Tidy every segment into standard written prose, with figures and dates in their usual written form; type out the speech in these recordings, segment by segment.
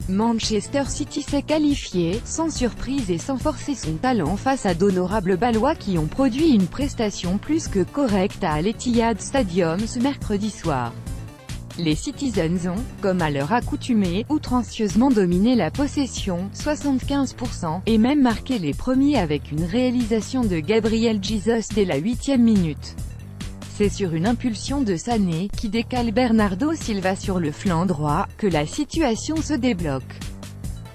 Manchester City s'est qualifié, sans surprise et sans forcer son talent face à d'honorables Balois qui ont produit une prestation plus que correcte à l'Etihad Stadium ce mercredi soir. Les Citizens ont, comme à leur accoutumée, outrancieusement dominé la possession, 75%, et même marqué les premiers avec une réalisation de Gabriel Jesus dès la 8e minute. C'est sur une impulsion de Sané, qui décale Bernardo Silva sur le flanc droit, que la situation se débloque.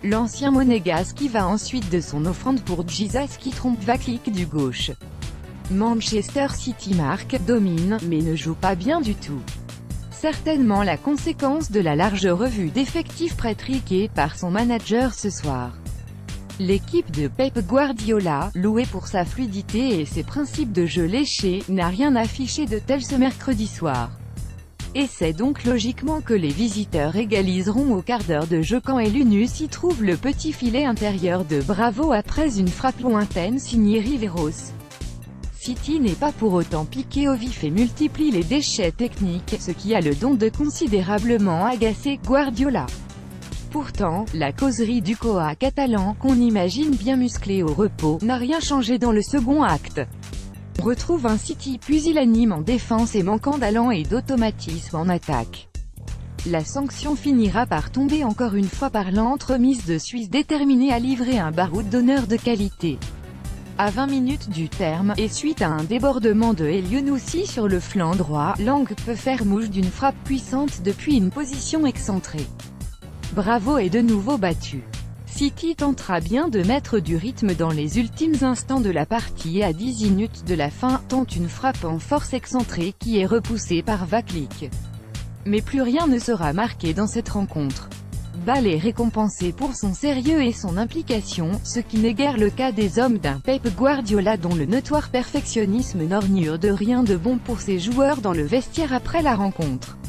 L'ancien monégasque va ensuite de son offrande pour Jesus qui trompe Vaklik du gauche. Manchester City marque, domine, mais ne joue pas bien du tout. Certainement la conséquence de la large revue d'effectifs pratiquée par son manager ce soir. L'équipe de Pep Guardiola, louée pour sa fluidité et ses principes de jeu léchés, n'a rien affiché de tel ce mercredi soir. Et c'est donc logiquement que les visiteurs égaliseront au quart d'heure de jeu quand Elunus y trouve le petit filet intérieur de Bravo après une frappe lointaine signée Riveros. City n'est pas pour autant piqué au vif et multiplie les déchets techniques, ce qui a le don de considérablement agacer Guardiola. Pourtant, la causerie du Coa catalan, qu'on imagine bien musclé au repos, n'a rien changé dans le second acte. On retrouve un City pusillanime en défense et manquant d'allant et d'automatisme en attaque. La sanction finira par tomber encore une fois par l'entremise de Suisse déterminée à livrer un baroud d'honneur de qualité. À 20 minutes du terme, et suite à un débordement de Eliounousi sur le flanc droit, Lang peut faire mouche d'une frappe puissante depuis une position excentrée. Bravo est de nouveau battu. City tentera bien de mettre du rythme dans les ultimes instants de la partie et à 10 minutes de la fin, tente une frappe en force excentrée qui est repoussée par Vaklik. Mais plus rien ne sera marqué dans cette rencontre. Ball est récompensé pour son sérieux et son implication, ce qui n'est guère le cas des hommes d'un Pep Guardiola dont le notoire perfectionnisme n'augure de rien de bon pour ses joueurs dans le vestiaire après la rencontre.